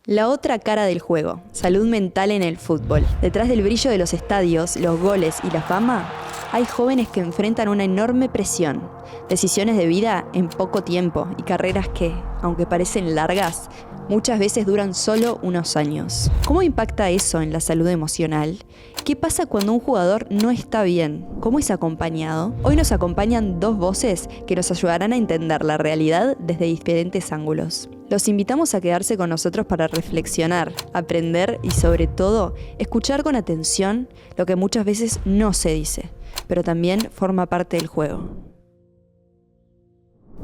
La otra cara del juego, salud mental en el fútbol. Detrás del brillo de los estadios, los goles y la fama, hay jóvenes que enfrentan una enorme presión, decisiones de vida en poco tiempo y carreras que, aunque parecen largas, muchas veces duran solo unos años. ¿Cómo impacta eso en la salud emocional? ¿Qué pasa cuando un jugador no está bien? ¿Cómo es acompañado? Hoy nos acompañan dos voces que nos ayudarán a entender la realidad desde diferentes ángulos. Los invitamos a quedarse con nosotros para reflexionar, aprender y sobre todo, escuchar con atención lo que muchas veces no se dice, pero también forma parte del juego.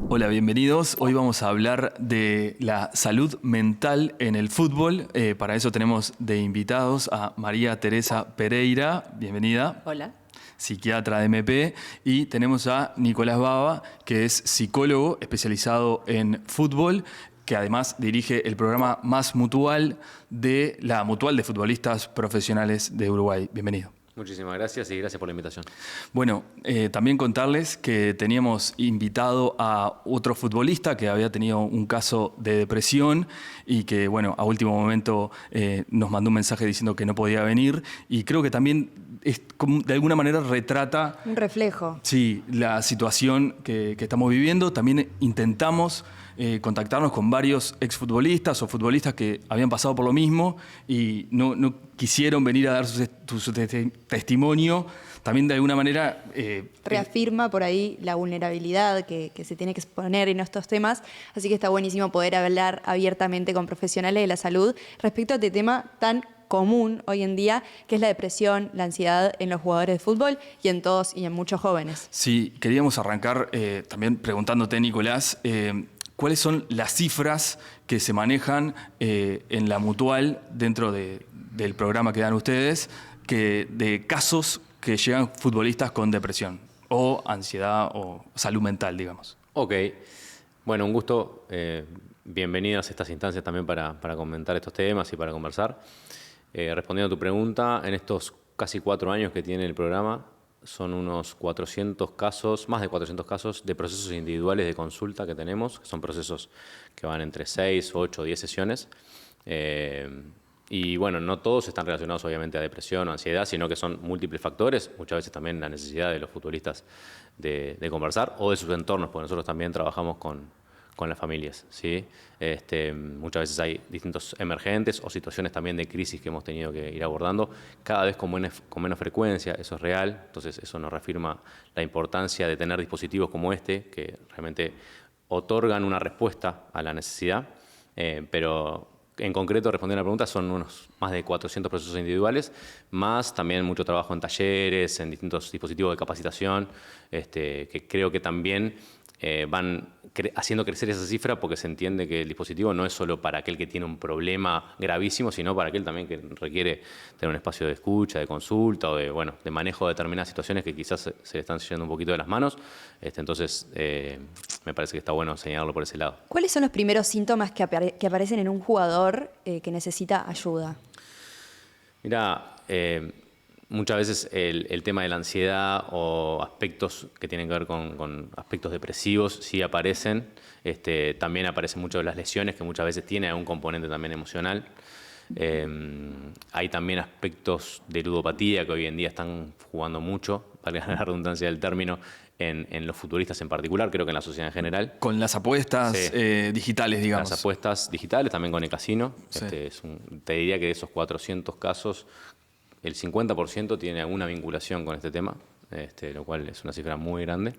Hola, bienvenidos. Hoy vamos a hablar de la salud mental en el fútbol. Para eso tenemos de invitados a María Teresa Pereira, bienvenida. Hola. Psiquiatra de MP, y tenemos a Nicolás Baba, que es psicólogo especializado en fútbol, que además dirige el programa Más Mutual de la Mutual de Futbolistas Profesionales de Uruguay. Bienvenido. Muchísimas gracias y gracias por la invitación. Bueno, también contarles que teníamos invitado a otro futbolista que había tenido un caso de depresión y que, bueno, a último momento nos mandó un mensaje diciendo que no podía venir, y creo que también de alguna manera retrata Un reflejo. Sí, la situación que estamos viviendo. También intentamos contactarnos con varios exfutbolistas o futbolistas que habían pasado por lo mismo y no quisieron venir a dar su testimonio. También de alguna manera reafirma por ahí la vulnerabilidad que se tiene que exponer en estos temas, así que está buenísimo poder hablar abiertamente con profesionales de la salud respecto a este tema tan común hoy en día, que es la depresión, la ansiedad en los jugadores de fútbol y en todos y en muchos jóvenes. Sí, queríamos arrancar también preguntándote, Nicolás, ¿cuáles son las cifras que se manejan en la Mutual dentro del programa que dan ustedes, de casos que llegan futbolistas con depresión o ansiedad o salud mental, digamos? Ok, bueno, un gusto. Bienvenidas a estas instancias también para comentar estos temas y para conversar. Respondiendo a tu pregunta, en estos casi 4 años que tiene el programa, son unos 400 casos, más de 400 casos de procesos individuales de consulta que tenemos, que son procesos que van entre 6, 8, 10 sesiones. Y bueno, no todos están relacionados obviamente a depresión o ansiedad, sino que son múltiples factores, muchas veces también la necesidad de los futbolistas de conversar o de sus entornos, porque nosotros también trabajamos con las familias, ¿sí? Muchas veces hay distintos emergentes o situaciones también de crisis que hemos tenido que ir abordando, cada vez con menos frecuencia, eso es real. Entonces eso nos reafirma la importancia de tener dispositivos como este, que realmente otorgan una respuesta a la necesidad, pero en concreto, respondiendo a la pregunta, son unos más de 400 procesos individuales, más también mucho trabajo en talleres, en distintos dispositivos de capacitación, que creo que también van haciendo crecer esa cifra, porque se entiende que el dispositivo no es solo para aquel que tiene un problema gravísimo, sino para aquel también que requiere tener un espacio de escucha, de consulta o de manejo de determinadas situaciones que quizás se le están yendo un poquito de las manos. Entonces, me parece que está bueno señalarlo por ese lado. ¿Cuáles son los primeros síntomas que aparecen en un jugador que necesita ayuda? Mira, muchas veces el tema de la ansiedad o aspectos que tienen que ver con aspectos depresivos sí aparecen. También aparecen mucho las lesiones, que muchas veces tienen un componente también emocional. Hay también aspectos de ludopatía que hoy en día están jugando mucho, para la redundancia del término, en los futbolistas en particular, creo que en la sociedad en general. Con las apuestas digitales, digamos. Las apuestas digitales, también con el casino. Sí. Te diría que de esos 400 casos, el 50% tiene alguna vinculación con este tema, lo cual es una cifra muy grande.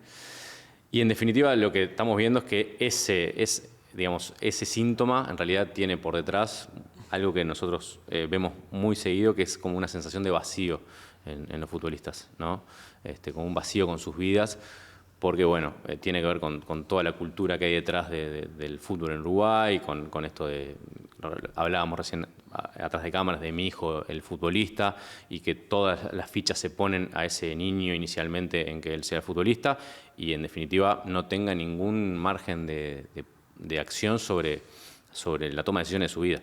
Y en definitiva, lo que estamos viendo es que ese síntoma en realidad tiene por detrás algo que nosotros vemos muy seguido, que es como una sensación de vacío en los futbolistas, ¿no? Como un vacío con sus vidas, porque bueno, tiene que ver con toda la cultura que hay detrás del fútbol en Uruguay, con esto hablábamos recién atrás de cámaras de mi hijo, el futbolista, y que todas las fichas se ponen a ese niño inicialmente en que él sea futbolista y en definitiva no tenga ningún margen de acción sobre la toma de decisiones de su vida,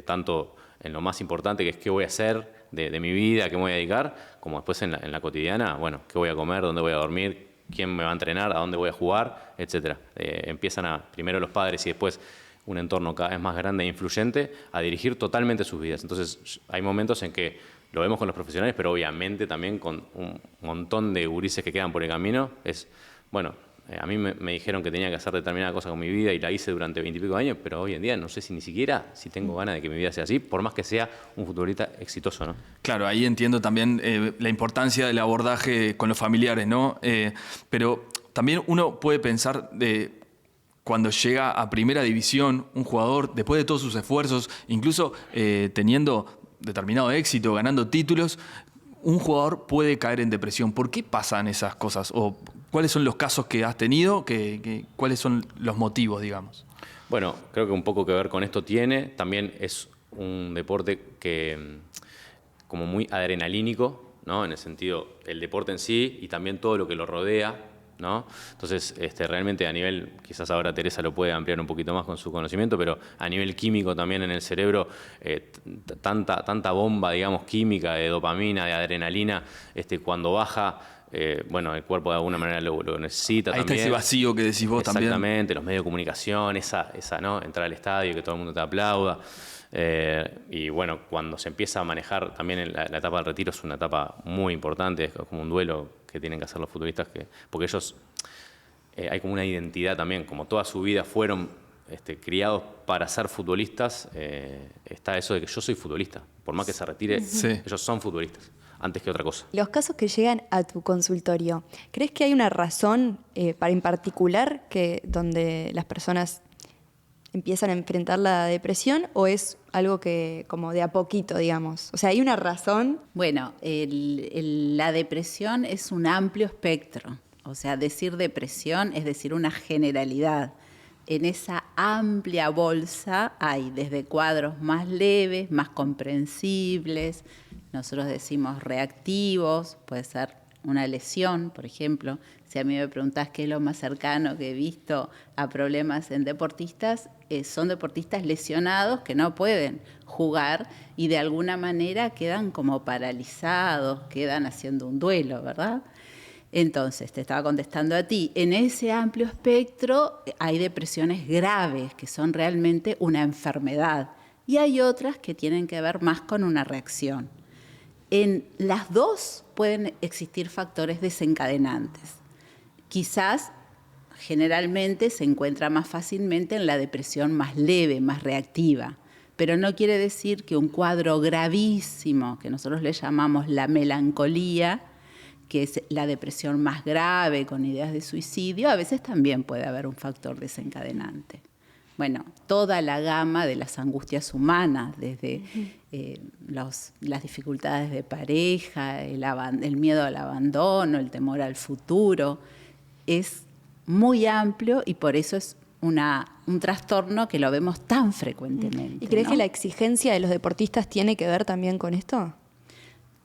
tanto en lo más importante, que es qué voy a hacer de mi vida, a qué me voy a dedicar, como después en la cotidiana, bueno, qué voy a comer, dónde voy a dormir, quién me va a entrenar, a dónde voy a jugar, etc. Empiezan primero los padres y después un entorno cada vez más grande e influyente, a dirigir totalmente sus vidas. Entonces, hay momentos en que lo vemos con los profesionales, pero obviamente también con un montón de gurises que quedan por el camino. A mí me dijeron que tenía que hacer determinada cosa con mi vida y la hice durante 20 y pico años, pero hoy en día no sé si ni siquiera si tengo ganas de que mi vida sea así, por más que sea un futbolista exitoso, ¿no? Claro, ahí entiendo también la importancia del abordaje con los familiares, ¿no? Pero también uno puede pensar cuando llega a primera división un jugador, después de todos sus esfuerzos, incluso teniendo determinado éxito, ganando títulos, un jugador puede caer en depresión. ¿Por qué pasan esas cosas? ¿O cuáles son los casos que has tenido? ¿Cuáles son los motivos, digamos? Bueno, creo que un poco que ver con esto tiene. También es un deporte que como muy adrenalínico, ¿no? En el sentido, el deporte en sí y también todo lo que lo rodea, ¿no? Entonces, realmente a nivel, quizás ahora Teresa lo puede ampliar un poquito más con su conocimiento, pero a nivel químico también en el cerebro, tanta bomba, digamos, química de dopamina, de adrenalina, cuando baja, el cuerpo de alguna manera lo necesita. Ahí también. Está ese vacío que decís vos también. Exactamente, los medios de comunicación, ¿no? Entrar al estadio, que todo el mundo te aplauda. Y bueno, cuando se empieza a manejar también la etapa del retiro, es una etapa muy importante, es como un duelo que tienen que hacer los futbolistas, porque ellos, hay como una identidad también, como toda su vida fueron criados para ser futbolistas, está eso de que yo soy futbolista, por más que se retire, sí. Ellos son futbolistas, antes que otra cosa. Los casos que llegan a tu consultorio, ¿crees que hay una razón para en particular donde las personas empiezan a enfrentar la depresión o es algo que como de a poquito, digamos? O sea, ¿hay una razón? Bueno, la depresión es un amplio espectro. O sea, decir depresión es decir una generalidad. En esa amplia bolsa hay desde cuadros más leves, más comprensibles, nosotros decimos reactivos, puede ser una lesión, por ejemplo. Si a mí me preguntás qué es lo más cercano que he visto a problemas en deportistas, son deportistas lesionados que no pueden jugar y de alguna manera quedan como paralizados, quedan haciendo un duelo, ¿verdad? Entonces, te estaba contestando a ti, en ese amplio espectro hay depresiones graves, que son realmente una enfermedad, y hay otras que tienen que ver más con una reacción. En las dos pueden existir factores desencadenantes. Quizás, generalmente, se encuentra más fácilmente en la depresión más leve, más reactiva, pero no quiere decir que un cuadro gravísimo, que nosotros le llamamos la melancolía, que es la depresión más grave, con ideas de suicidio, a veces también puede haber un factor desencadenante. Bueno, toda la gama de las angustias humanas, desde las dificultades de pareja, el miedo al abandono, el temor al futuro, es muy amplio y por eso es un trastorno que lo vemos tan frecuentemente. ¿Y crees ¿no? que la exigencia de los deportistas tiene que ver también con esto?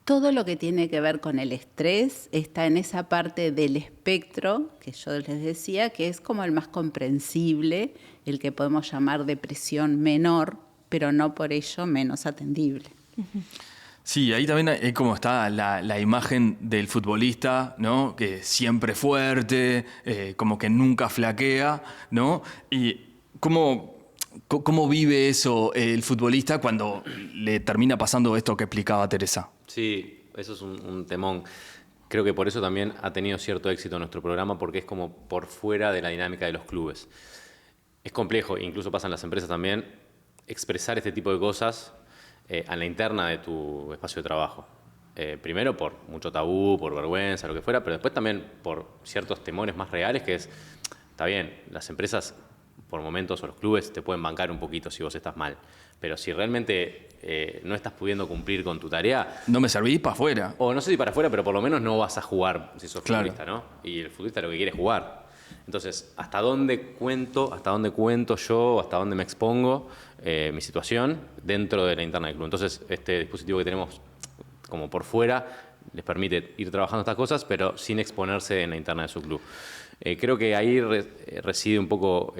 Todo lo que tiene que ver con el estrés está en esa parte del espectro que yo les decía, que es como el más comprensible, el que podemos llamar depresión menor, pero no por ello menos atendible. Sí, ahí también es como está la imagen del futbolista, ¿no? Que siempre fuerte, como que nunca flaquea, ¿no? Y ¿cómo vive eso el futbolista cuando le termina pasando esto que explicaba Teresa? Sí, eso es un temón. Creo que por eso también ha tenido cierto éxito nuestro programa, porque es como por fuera de la dinámica de los clubes. Es complejo, incluso pasa en las empresas también, expresar este tipo de cosas a la interna de tu espacio de trabajo. Primero por mucho tabú, por vergüenza, lo que fuera, pero después también por ciertos temores más reales, que está bien, las empresas por momentos o los clubes te pueden bancar un poquito si vos estás mal, pero si realmente no estás pudiendo cumplir con tu tarea... No me servís para afuera. O no sé si para afuera, pero por lo menos no vas a jugar si sos Claro. futbolista, ¿no? Y el futbolista lo que quiere es jugar. Entonces, ¿hasta dónde cuento yo, hasta dónde me expongo mi situación dentro de la interna del club? Entonces, este dispositivo que tenemos como por fuera les permite ir trabajando estas cosas, pero sin exponerse en la interna de su club. Creo que ahí reside un poco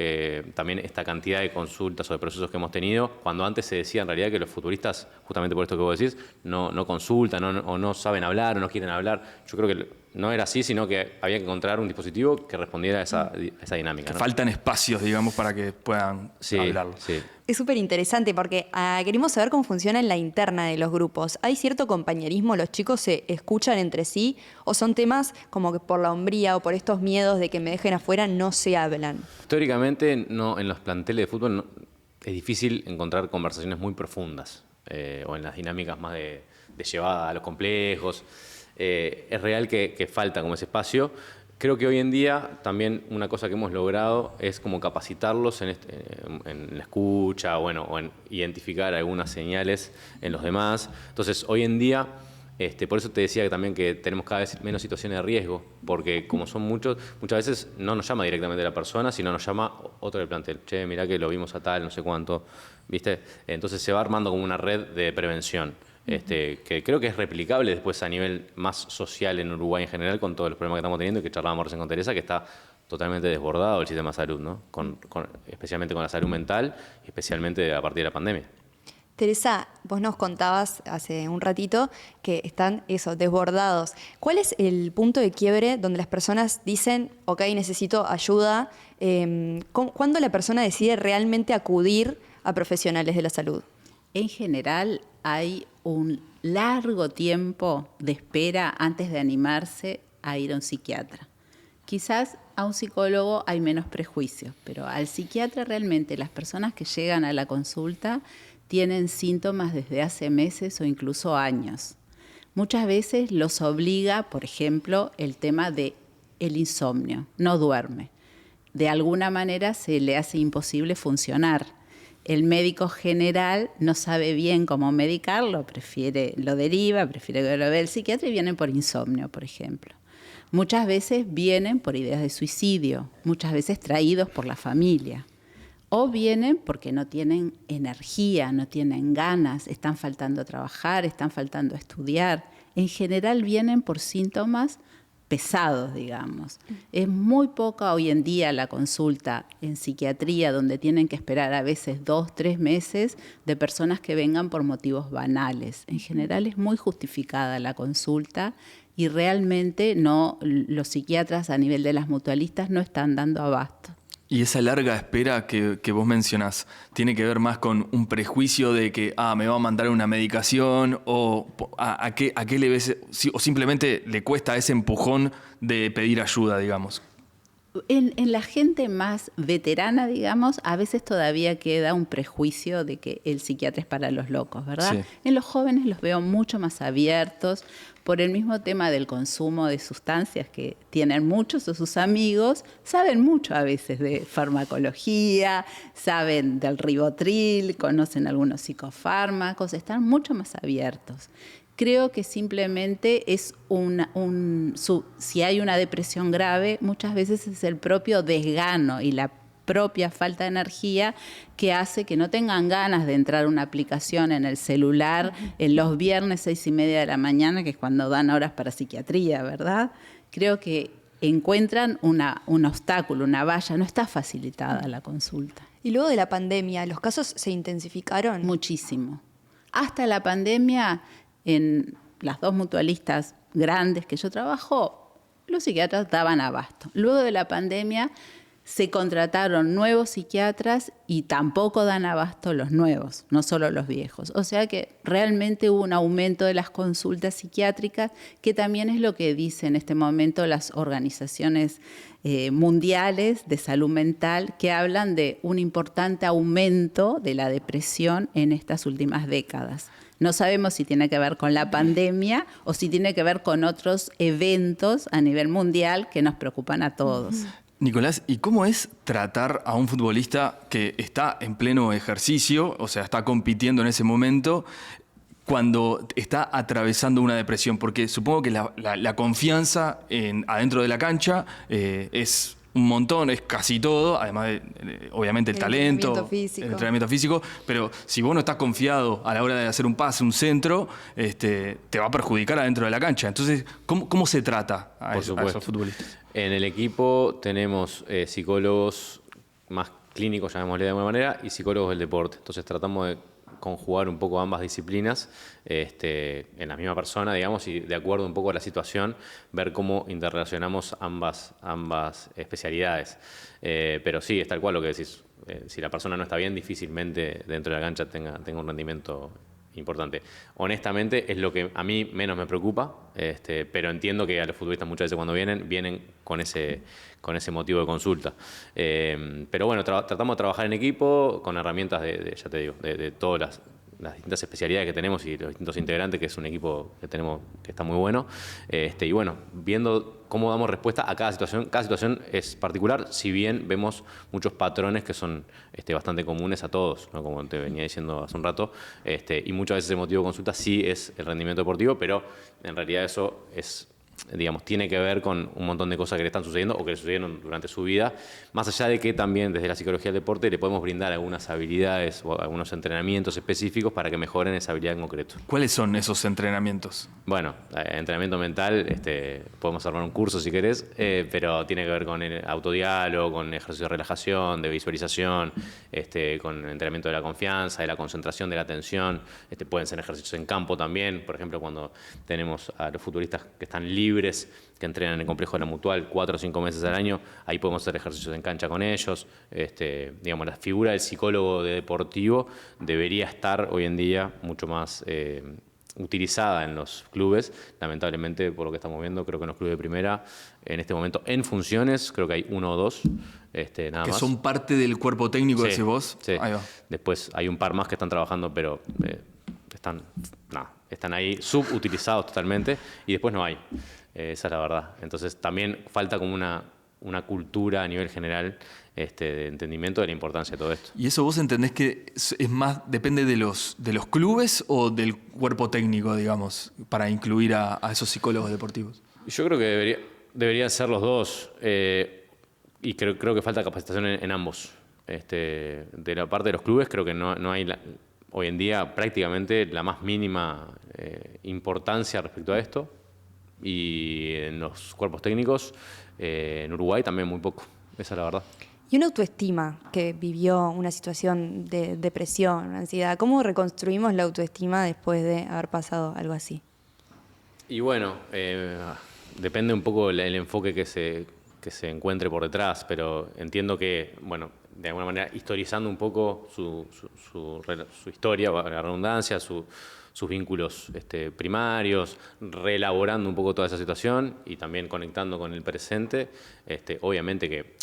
también esta cantidad de consultas o de procesos que hemos tenido, cuando antes se decía en realidad que los futbolistas, justamente por esto que vos decís, no consultan o no saben hablar o no quieren hablar. Yo creo que no era así, sino que había que encontrar un dispositivo que respondiera a esa dinámica, ¿no? Faltan espacios, digamos, para que puedan hablarlo. Sí. Es súper interesante porque queremos saber cómo funciona en la interna de los grupos. ¿Hay cierto compañerismo? ¿Los chicos se escuchan entre sí? ¿O son temas como que por la hombría o por estos miedos de que me dejen afuera no se hablan? Históricamente, no, en los planteles de fútbol es difícil encontrar conversaciones muy profundas o en las dinámicas más de llevada a los complejos. Es real que falta como ese espacio. Creo que hoy en día también una cosa que hemos logrado es como capacitarlos en la escucha, bueno, o en identificar algunas señales en los demás. Entonces, hoy en día, por eso te decía que también que tenemos cada vez menos situaciones de riesgo, porque como son muchos, muchas veces no nos llama directamente la persona, sino nos llama otro del plantel. Che, mirá que lo vimos a tal, no sé cuánto, ¿viste? Entonces se va armando como una red de prevención. Que creo que es replicable después a nivel más social en Uruguay en general, con todos los problemas que estamos teniendo y que charlábamos recién con Teresa, que está totalmente desbordado el sistema de salud, ¿no? Especialmente con la salud mental, especialmente a partir de la pandemia. Teresa, vos nos contabas hace un ratito que están desbordados. ¿Cuál es el punto de quiebre donde las personas dicen, ok, necesito ayuda? ¿Cuándo la persona decide realmente acudir a profesionales de la salud? En general hay un largo tiempo de espera antes de animarse a ir a un psiquiatra. Quizás a un psicólogo hay menos prejuicios, pero al psiquiatra realmente las personas que llegan a la consulta tienen síntomas desde hace meses o incluso años. Muchas veces los obliga, por ejemplo, el tema del insomnio, no duerme. De alguna manera se le hace imposible funcionar. El médico general no sabe bien cómo medicarlo, lo deriva, prefiere que lo vea el psiquiatra y vienen por insomnio, por ejemplo. Muchas veces vienen por ideas de suicidio, muchas veces traídos por la familia. O vienen porque no tienen energía, no tienen ganas, están faltando a trabajar, están faltando a estudiar. En general vienen por síntomas pesados, digamos. Es muy poca hoy en día la consulta en psiquiatría, donde tienen que esperar a veces 2, 3 meses de personas que vengan por motivos banales. En general es muy justificada la consulta y realmente los psiquiatras a nivel de las mutualistas no están dando abasto. Y esa larga espera que vos mencionás, ¿tiene que ver más con un prejuicio de que me va a mandar una medicación o a qué le ves, o simplemente le cuesta ese empujón de pedir ayuda, digamos? En la gente más veterana, digamos, a veces todavía queda un prejuicio de que el psiquiatra es para los locos, ¿verdad? Sí. En los jóvenes los veo mucho más abiertos por el mismo tema del consumo de sustancias que tienen muchos de sus amigos, saben mucho a veces de farmacología, saben del ribotril, conocen algunos psicofármacos, están mucho más abiertos. Creo que simplemente es si hay una depresión grave, muchas veces es el propio desgano y la propia falta de energía que hace que no tengan ganas de entrar a una aplicación en el celular en los viernes 6:30 de la mañana, que es cuando dan horas para psiquiatría, ¿verdad? Creo que encuentran un obstáculo, una valla, no está facilitada la consulta. Y luego de la pandemia, ¿los casos se intensificaron? Muchísimo. Hasta la pandemia, en las 2 mutualistas grandes que yo trabajo, los psiquiatras daban abasto. Luego de la pandemia se contrataron nuevos psiquiatras y tampoco dan abasto los nuevos, no solo los viejos. O sea que realmente hubo un aumento de las consultas psiquiátricas, que también es lo que dicen en este momento las organizaciones mundiales de salud mental, que hablan de un importante aumento de la depresión en estas últimas décadas. No sabemos si tiene que ver con la pandemia o si tiene que ver con otros eventos a nivel mundial que nos preocupan a todos. Nicolás, ¿y cómo es tratar a un futbolista que está en pleno ejercicio, o sea, está compitiendo en ese momento, cuando está atravesando una depresión? Porque supongo que la confianza adentro de la cancha es un montón, es casi todo, además de, obviamente, el talento, el entrenamiento físico, pero si vos no estás confiado a la hora de hacer un pase, un centro, te va a perjudicar adentro de la cancha. Entonces, ¿cómo se trata a esos futbolistas? En el equipo tenemos psicólogos más clínicos, llamémosle de alguna manera, y psicólogos del deporte. Entonces tratamos de conjugar un poco ambas disciplinas en la misma persona, digamos, y de acuerdo un poco a la situación, ver cómo interrelacionamos ambas especialidades. Pero sí, es tal cual lo que decís. Si la persona no está bien, difícilmente dentro de la cancha tenga un rendimiento importante. Honestamente, es lo que a mí menos me preocupa, pero entiendo que a los futbolistas muchas veces cuando vienen con ese motivo de consulta. Pero bueno, tratamos de trabajar en equipo con herramientas ya te digo, de todas las distintas especialidades que tenemos y los distintos integrantes, que es un equipo que tenemos que está muy bueno. Y bueno, viendo cómo damos respuesta a cada situación. Cada situación es particular, si bien vemos muchos patrones que son bastante comunes a todos, ¿no? Como te venía diciendo hace un rato, y muchas veces el motivo de consulta sí es el rendimiento deportivo, pero en realidad eso es, digamos, tiene que ver con un montón de cosas que le están sucediendo o que le sucedieron durante su vida, más allá de que también desde la psicología del deporte le podemos brindar algunas habilidades o algunos entrenamientos específicos para que mejoren esa habilidad en concreto. ¿Cuáles son esos entrenamientos? Bueno, entrenamiento mental, podemos armar un curso si querés, pero tiene que ver con el autodiálogo, con ejercicio de relajación, de visualización, con entrenamiento de la confianza, de la concentración, de la atención. Pueden ser ejercicios en campo también, por ejemplo, cuando tenemos a los futbolistas que están libres, que entrenan en el complejo de la Mutual 4 o 5 meses al año, ahí podemos hacer ejercicios en cancha con ellos. Digamos, la figura del psicólogo deportivo debería estar hoy en día mucho más utilizada en los clubes. Lamentablemente, por lo que estamos viendo, creo que en los clubes de primera, en este momento, en funciones, creo que hay 1 o 2, nada que más. son parte del cuerpo técnico, decís vos. Sí. Ahí va. Después hay un par más que están trabajando, pero están ahí subutilizados totalmente, y después no hay. Esa es la verdad. Entonces también falta como una cultura a nivel general de entendimiento de la importancia de todo esto. ¿Y eso vos entendés que es más, depende de los clubes o del cuerpo técnico, digamos, para incluir a esos psicólogos deportivos? Yo creo que deberían ser los dos, y creo que falta capacitación en ambos. De la parte de los clubes creo que no hay hoy en día prácticamente la más mínima importancia respecto a esto, y en los cuerpos técnicos en Uruguay también muy poco, esa es la verdad. Y una autoestima que vivió una situación de depresión, ansiedad, ¿cómo reconstruimos la autoestima después de haber pasado algo así? Y bueno, depende un poco el enfoque que se encuentre por detrás, pero entiendo que, bueno, de alguna manera historizando un poco su historia, la redundancia, sus vínculos primarios, reelaborando un poco toda esa situación y también conectando con el presente. Obviamente que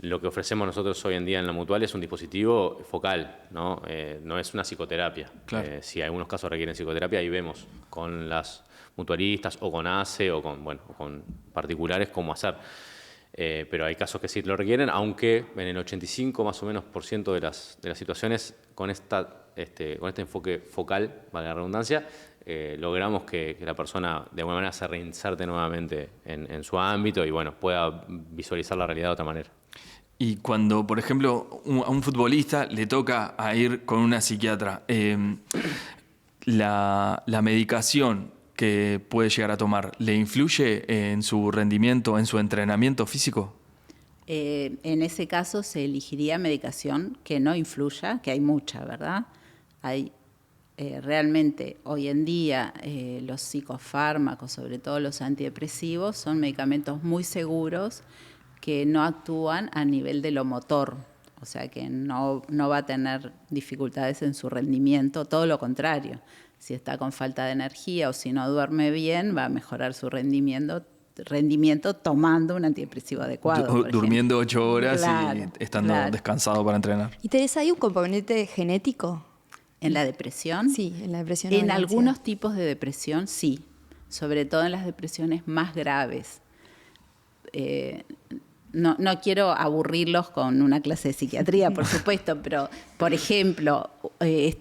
lo que ofrecemos nosotros hoy en día en la Mutual es un dispositivo focal, ¿no? No es una psicoterapia. Claro. Si algunos casos requieren psicoterapia, ahí vemos con las mutualistas o con ACE o con particulares cómo hacer. Pero hay casos que sí lo requieren, aunque en el 85 más o menos % de las situaciones con este enfoque focal, valga la redundancia, logramos que la persona de alguna manera se reinserte nuevamente en su ámbito y bueno, pueda visualizar la realidad de otra manera. Y cuando, por ejemplo, a un futbolista le toca a ir con una psiquiatra, la medicación que puede llegar a tomar, ¿le influye en su rendimiento, en su entrenamiento físico? En ese caso se elegiría medicación que no influya, que hay mucha, ¿verdad? Hay realmente hoy en día los psicofármacos, sobre todo los antidepresivos, son medicamentos muy seguros que no actúan a nivel de lo motor, o sea que no va a tener dificultades en su rendimiento, todo lo contrario. Si está con falta de energía o si no duerme bien, va a mejorar su rendimiento tomando un antidepresivo adecuado. Durmiendo 8 horas claro, y estando descansado para entrenar. ¿Y Teresa, hay un componente genético? ¿En la depresión? Sí, en la depresión. En algunos tipos de depresión, sí. Sobre todo en las depresiones más graves. No quiero aburrirlos con una clase de psiquiatría, por supuesto, pero, por ejemplo,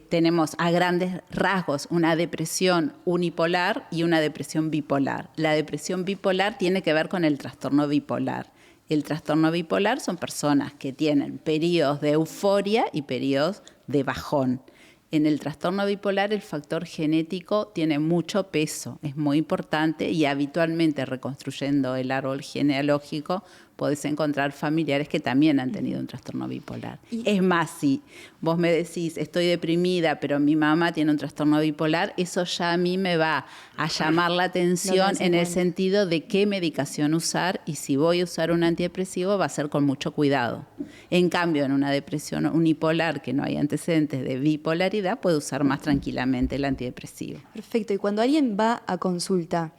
tenemos a grandes rasgos una depresión unipolar y una depresión bipolar. La depresión bipolar tiene que ver con el trastorno bipolar El trastorno bipolar son personas que tienen periodos de euforia y periodos de bajón. En el trastorno bipolar el factor genético tiene mucho peso, es muy importante y habitualmente reconstruyendo el árbol genealógico podés encontrar familiares que también han tenido un trastorno bipolar. Es más, si vos me decís estoy deprimida pero mi mamá tiene un trastorno bipolar, eso ya a mí me va a llamar la atención en el sentido de qué medicación usar y si voy a usar un antidepresivo va a ser con mucho cuidado. En cambio, en una depresión unipolar que no hay antecedentes de bipolaridad, puede usar más tranquilamente el antidepresivo. Perfecto. Y cuando alguien va a consulta,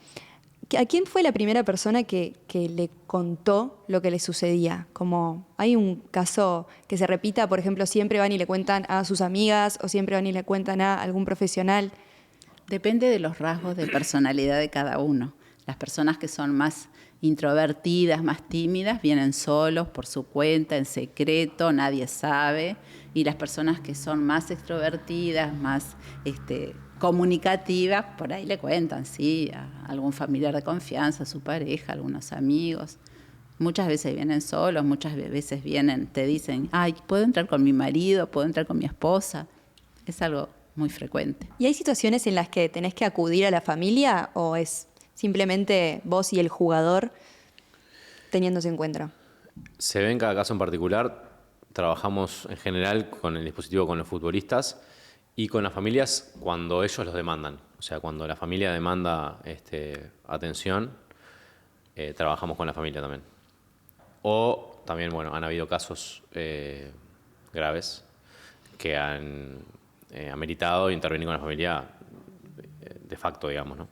¿a quién fue la primera persona que le contó lo que le sucedía? Como hay un caso que se repita, por ejemplo, siempre van y le cuentan a sus amigas o siempre van y le cuentan a algún profesional. Depende de los rasgos de personalidad de cada uno. Las personas que son más introvertidas, más tímidas, vienen solos, por su cuenta, en secreto, nadie sabe. Y las personas que son más extrovertidas, más comunicativas, por ahí le cuentan, sí, a algún familiar de confianza, a su pareja, a algunos amigos. Muchas veces vienen solos, muchas veces vienen, te dicen, ay, ¿puedo entrar con mi marido? ¿Puedo entrar con mi esposa? Es algo muy frecuente. ¿Y hay situaciones en las que tenés que acudir a la familia o es simplemente vos y el jugador teniéndose en cuenta? Se ve en cada caso en particular. Trabajamos en general con el dispositivo con los futbolistas y con las familias cuando ellos los demandan. O sea, cuando la familia demanda atención, trabajamos con la familia también. O también, bueno, han habido casos graves que han ameritado intervenir con la familia de facto, digamos, ¿no?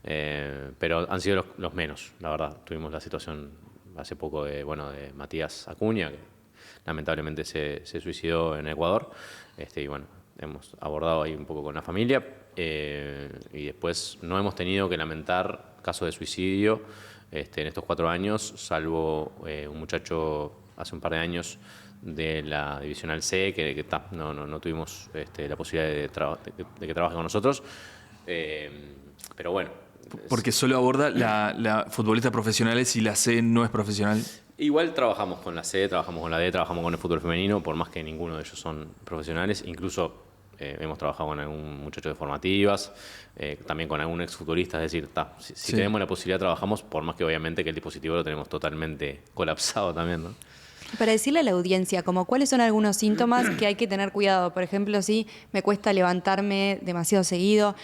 Pero han sido los menos, la verdad. Tuvimos la situación hace poco de Matías Acuña, que lamentablemente se suicidó en Ecuador. Y bueno, hemos abordado ahí un poco con la familia. Y después no hemos tenido que lamentar casos de suicidio en estos 4 años, salvo un muchacho hace un par de años de la Divisional C, que no tuvimos la posibilidad de que trabaje con nosotros. Pero bueno. Porque solo aborda la futbolistas profesionales y la C no es profesional. Igual trabajamos con la C, trabajamos con la D, trabajamos con el fútbol femenino, por más que ninguno de ellos son profesionales. Incluso hemos trabajado con algún muchacho de formativas, también con algún exfutbolista. Es decir, si tenemos la posibilidad trabajamos, por más que obviamente que el dispositivo lo tenemos totalmente colapsado también, ¿no? Para decirle a la audiencia, como cuáles son algunos síntomas que hay que tener cuidado. Por ejemplo, si me cuesta levantarme demasiado seguido,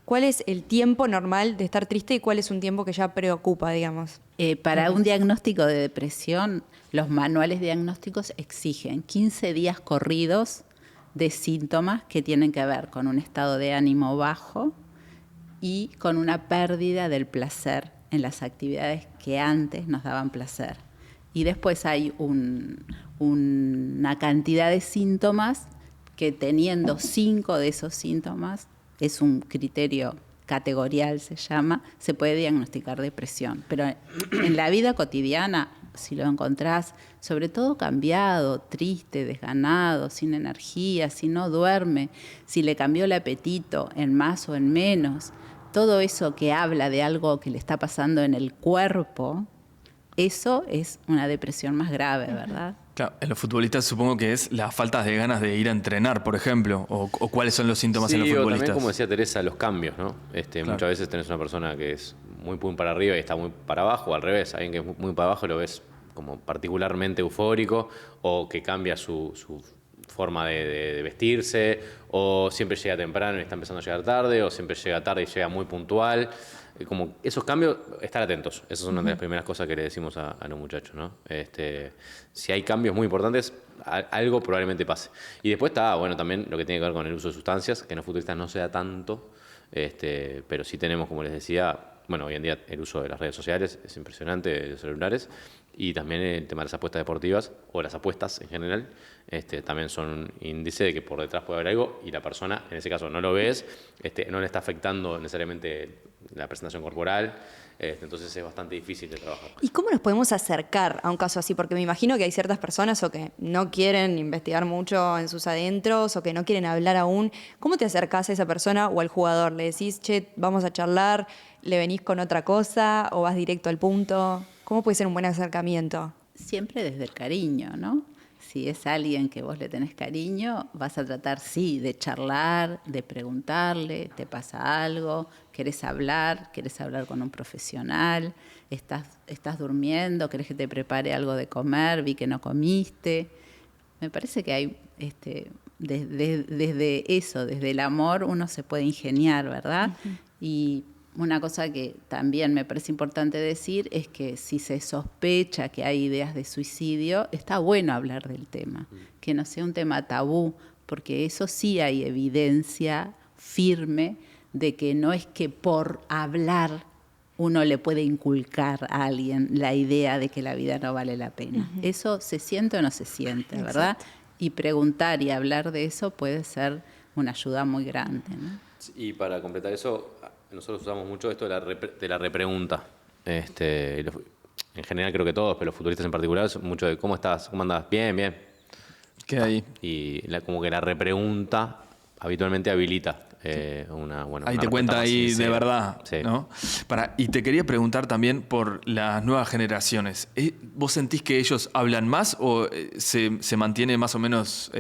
¿cuál es el tiempo normal de estar triste y cuál es un tiempo que ya preocupa, digamos? Para un diagnóstico de depresión, los manuales diagnósticos exigen 15 días corridos de síntomas que tienen que ver con un estado de ánimo bajo y con una pérdida del placer en las actividades que antes nos daban placer. Y después hay una cantidad de síntomas que teniendo 5 de esos síntomas, es un criterio categorial, se llama, se puede diagnosticar depresión. Pero en la vida cotidiana, si lo encontrás, sobre todo cambiado, triste, desganado, sin energía, si no duerme, si le cambió el apetito en más o en menos, todo eso que habla de algo que le está pasando en el cuerpo, eso es una depresión más grave, ¿verdad? Claro, en los futbolistas supongo que es la falta de ganas de ir a entrenar, por ejemplo, o cuáles son los síntomas en los futbolistas. También, como decía Teresa, los cambios, ¿no? Claro. Muchas veces tenés una persona que es muy para arriba y está muy para abajo, o al revés, alguien que es muy para abajo lo ves como particularmente eufórico, o que cambia su forma de vestirse, o siempre llega temprano y está empezando a llegar tarde, o siempre llega tarde y llega muy puntual. Como esos cambios, estar atentos. Esa es una de las primeras cosas que le decimos a los muchachos, ¿no? Si hay cambios muy importantes, algo probablemente pase. Y después está, bueno, también lo que tiene que ver con el uso de sustancias, que en los futbolistas no se da tanto, pero sí tenemos, como les decía, bueno, hoy en día el uso de las redes sociales es impresionante, de los celulares, y también el tema de las apuestas deportivas, o las apuestas en general, también son un índice de que por detrás puede haber algo, y la persona, en ese caso, no lo ves, no le está afectando necesariamente la presentación corporal, entonces es bastante difícil de trabajar. ¿Y cómo nos podemos acercar a un caso así? Porque me imagino que hay ciertas personas o que no quieren investigar mucho en sus adentros o que no quieren hablar aún. ¿Cómo te acercás a esa persona o al jugador? ¿Le decís, che, vamos a charlar, le venís con otra cosa o vas directo al punto? ¿Cómo puede ser un buen acercamiento? Siempre desde el cariño, ¿no? Si es alguien que vos le tenés cariño, vas a tratar, sí, de charlar, de preguntarle, ¿te pasa algo? ¿Querés hablar con un profesional? ¿Estás durmiendo? ¿Querés que te prepare algo de comer? Vi que no comiste. Me parece que hay, desde eso, desde el amor, uno se puede ingeniar, ¿verdad? Uh-huh. Y una cosa que también me parece importante decir es que si se sospecha que hay ideas de suicidio, está bueno hablar del tema, que no sea un tema tabú, porque eso sí hay evidencia firme de que no es que por hablar uno le puede inculcar a alguien la idea de que la vida no vale la pena. Uh-huh. Eso se siente o no se siente, exacto, ¿verdad? Y preguntar y hablar de eso puede ser una ayuda muy grande, ¿no? Y para completar eso, nosotros usamos mucho esto de la repregunta. En general creo que todos, pero los futuristas en particular, mucho de ¿cómo estás? ¿Cómo andás? Bien, bien. ¿Qué hay? Y como que la repregunta habitualmente habilita una ahí te cuenta ahí sincera, de verdad, sí, ¿no? Y te quería preguntar también por las nuevas generaciones. ¿Vos sentís que ellos hablan más o se mantiene más o menos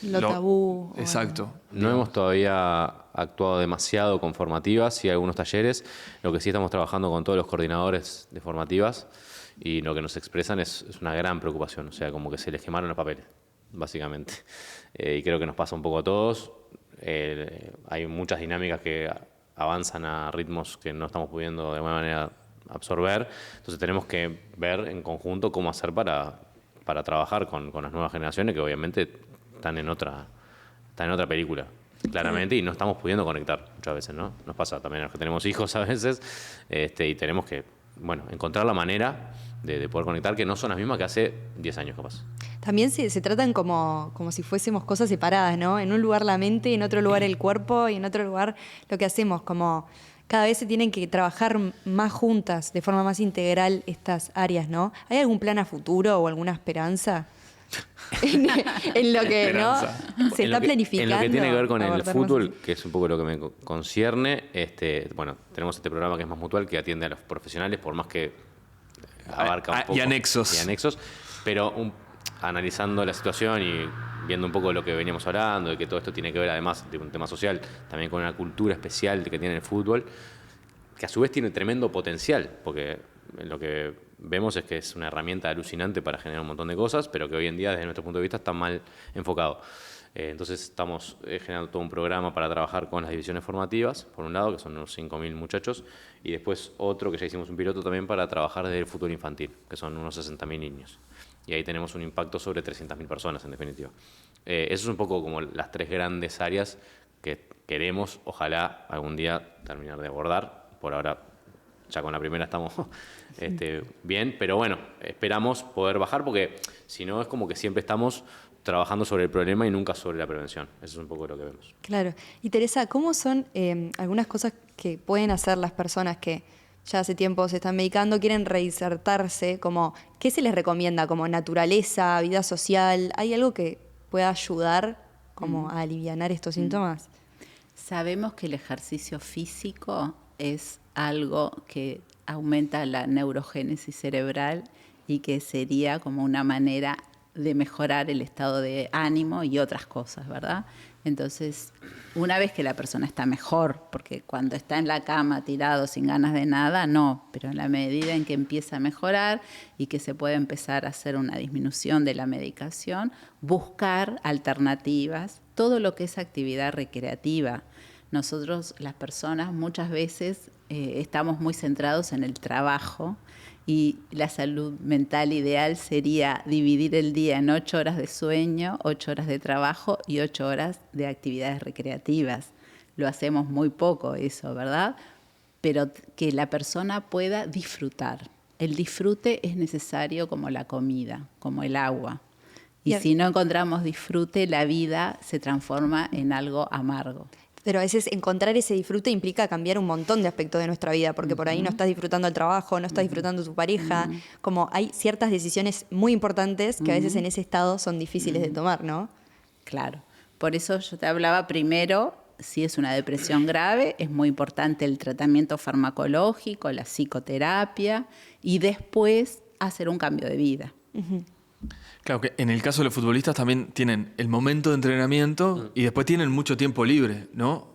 lo tabú? Exacto. No hemos todavía actuado demasiado con formativas y algunos talleres. Lo que sí estamos trabajando con todos los coordinadores de formativas y lo que nos expresan es una gran preocupación. O sea, como que se les quemaron los papeles, básicamente. Y creo que nos pasa un poco a todos. Hay muchas dinámicas que avanzan a ritmos que no estamos pudiendo de alguna manera absorber. Entonces tenemos que ver en conjunto cómo hacer para trabajar con las nuevas generaciones que obviamente están en otra película, claramente, y no estamos pudiendo conectar muchas veces, ¿no? Nos pasa también a los que tenemos hijos a veces, y tenemos que, encontrar la manera de poder conectar, que no son las mismas que hace 10 años capaz. También se tratan como si fuésemos cosas separadas, ¿no? En un lugar la mente, en otro lugar el cuerpo y en otro lugar lo que hacemos, como cada vez se tienen que trabajar más juntas, de forma más integral estas áreas, ¿no? ¿Hay algún plan a futuro o alguna esperanza? en lo que esperanza, ¿no? Se está planificando. En lo que tiene que ver con el fútbol, que es un poco lo que me concierne, tenemos este programa que es más mutual, que atiende a los profesionales, por más que abarca un poco. Y anexos. Pero analizando la situación y viendo un poco lo que veníamos hablando, de que todo esto tiene que ver, además de un tema social, también con una cultura especial que tiene el fútbol, que a su vez tiene tremendo potencial, porque lo que vemos es que es una herramienta alucinante para generar un montón de cosas, pero que hoy en día, desde nuestro punto de vista, está mal enfocado. Entonces estamos generando todo un programa para trabajar con las divisiones formativas, por un lado, que son unos 5.000 muchachos, y después otro que ya hicimos un piloto también para trabajar desde el fútbol infantil, que son unos 60.000 niños. Y ahí tenemos un impacto sobre 300.000 personas, en definitiva. Eso es un poco como las tres grandes áreas que queremos, ojalá, algún día terminar de abordar. Por ahora, ya con la primera estamos bien, pero bueno, esperamos poder bajar, porque si no es como que siempre estamos trabajando sobre el problema y nunca sobre la prevención. Eso es un poco lo que vemos. Claro. Y Teresa, ¿cómo son algunas cosas que pueden hacer las personas que ya hace tiempo se están medicando, quieren reinsertarse? Como, ¿qué se les recomienda? ¿Como naturaleza, vida social? ¿Hay algo que pueda ayudar como a alivianar estos síntomas? Sabemos que el ejercicio físico es algo que aumenta la neurogénesis cerebral y que sería como una manera de mejorar el estado de ánimo y otras cosas, ¿verdad? Entonces, una vez que la persona está mejor, porque cuando está en la cama tirado sin ganas de nada, no, pero en la medida en que empieza a mejorar y que se puede empezar a hacer una disminución de la medicación, buscar alternativas, todo lo que es actividad recreativa. Nosotros, las personas, muchas veces estamos muy centrados en el trabajo, y la salud mental ideal sería dividir el día en 8 horas de sueño, 8 horas de trabajo y 8 horas de actividades recreativas. Lo hacemos muy poco eso, ¿verdad? Pero que la persona pueda disfrutar. El disfrute es necesario como la comida, como el agua. Y si no encontramos disfrute, la vida se transforma en algo amargo. Pero a veces encontrar ese disfrute implica cambiar un montón de aspectos de nuestra vida, porque por ahí no estás disfrutando el trabajo, no estás disfrutando tu pareja, como hay ciertas decisiones muy importantes que a veces en ese estado son difíciles de tomar, ¿no? Claro. Por eso yo te hablaba primero si es una depresión grave, es muy importante el tratamiento farmacológico, la psicoterapia y después hacer un cambio de vida. Claro que en el caso de los futbolistas también tienen el momento de entrenamiento y después tienen mucho tiempo libre, ¿no?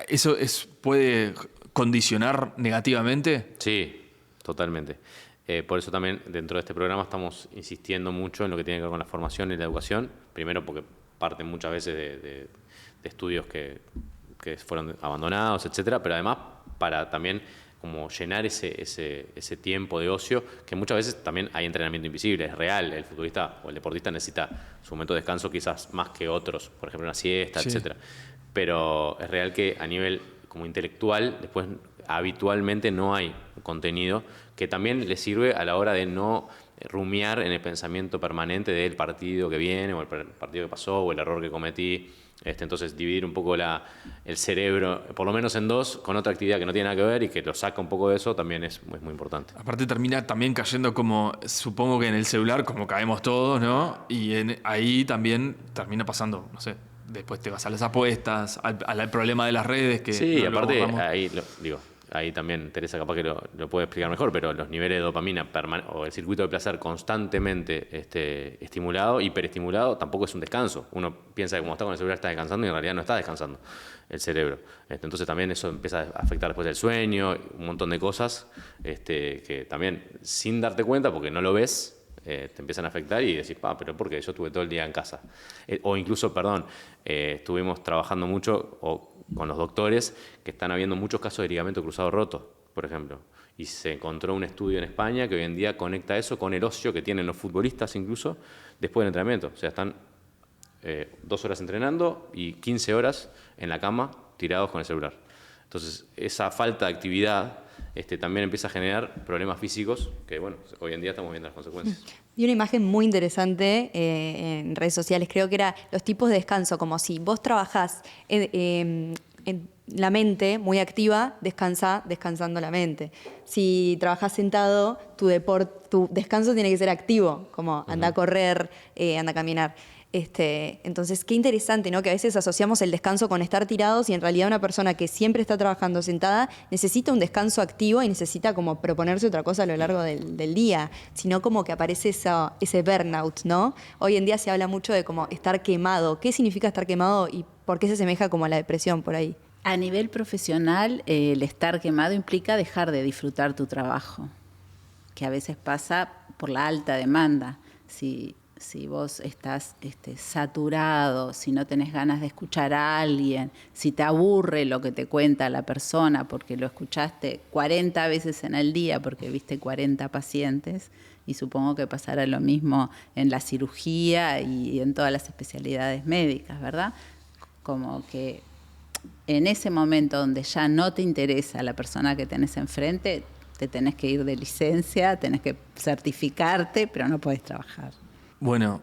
¿Eso puede condicionar negativamente? Sí, totalmente. Por eso también dentro de este programa estamos insistiendo mucho en lo que tiene que ver con la formación y la educación. Primero porque parten muchas veces de estudios que fueron abandonados, etcétera, pero además para también como llenar ese tiempo de ocio, que muchas veces también hay entrenamiento invisible, es real, el futbolista o el deportista necesita su momento de descanso quizás más que otros, por ejemplo una siesta, etcétera. Pero es real que a nivel como intelectual, después habitualmente no hay contenido que también le sirve a la hora de no rumiar en el pensamiento permanente del partido que viene o el partido que pasó o el error que cometí. Entonces dividir un poco el cerebro, por lo menos en dos, con otra actividad que no tiene nada que ver y que lo saca un poco de eso, también es muy importante. Aparte termina también cayendo como, supongo que en el celular, como caemos todos, ¿no? Y ahí también termina pasando, no sé, después te vas a las apuestas, al problema de las redes. Que sí, no aparte ahí también Teresa capaz que lo puede explicar mejor, pero los niveles de dopamina o el circuito de placer constantemente estimulado, hiperestimulado, tampoco es un descanso. Uno piensa que como está con el celular está descansando y en realidad no está descansando el cerebro. Entonces también eso empieza a afectar después el sueño, un montón de cosas que también sin darte cuenta, porque no lo ves, te empiezan a afectar y decís, pero ¿por qué? Yo estuve todo el día en casa. O incluso, estuvimos trabajando mucho con los doctores que están habiendo muchos casos de ligamento cruzado roto, por ejemplo. Y se encontró un estudio en España que hoy en día conecta eso con el ocio que tienen los futbolistas incluso después del entrenamiento. O sea, están 2 horas entrenando y 15 horas en la cama tirados con el celular. Entonces, esa falta de actividad también empieza a generar problemas físicos que, hoy en día estamos viendo las consecuencias. Vi una imagen muy interesante en redes sociales, creo que era los tipos de descanso, como si vos trabajás en la mente muy activa, descansando la mente. Si trabajás sentado, tu descanso tiene que ser activo, como anda a correr, anda a caminar. Entonces, qué interesante, ¿no? Que a veces asociamos el descanso con estar tirados y en realidad una persona que siempre está trabajando sentada necesita un descanso activo y necesita como proponerse otra cosa a lo largo del día, sino como que aparece ese burnout, ¿no? Hoy en día se habla mucho de como estar quemado. ¿Qué significa estar quemado y por qué se asemeja como a la depresión por ahí? A nivel profesional, el estar quemado implica dejar de disfrutar tu trabajo, que a veces pasa por la alta demanda. Si vos estás saturado, si no tenés ganas de escuchar a alguien, si te aburre lo que te cuenta la persona porque lo escuchaste 40 veces en el día porque viste 40 pacientes, y supongo que pasará lo mismo en la cirugía y en todas las especialidades médicas, ¿verdad? Como que en ese momento donde ya no te interesa la persona que tenés enfrente, te tenés que ir de licencia, tenés que certificarte, pero no podés trabajar. Bueno,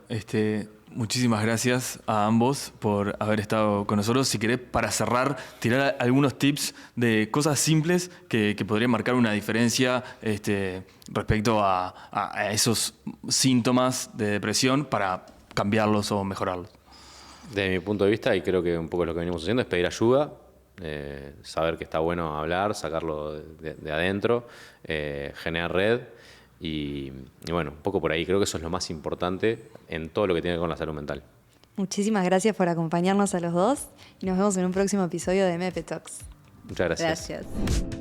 muchísimas gracias a ambos por haber estado con nosotros. Si querés, para cerrar, tirar algunos tips de cosas simples que podrían marcar una diferencia respecto a esos síntomas de depresión para cambiarlos o mejorarlos. Desde mi punto de vista, y creo que un poco lo que venimos haciendo, es pedir ayuda, saber que está bueno hablar, sacarlo de adentro, generar red. Y un poco por ahí, creo que eso es lo más importante en todo lo que tiene que ver con la salud mental. Muchísimas gracias por acompañarnos a los dos y nos vemos en un próximo episodio de MF Talks. Muchas gracias. Gracias.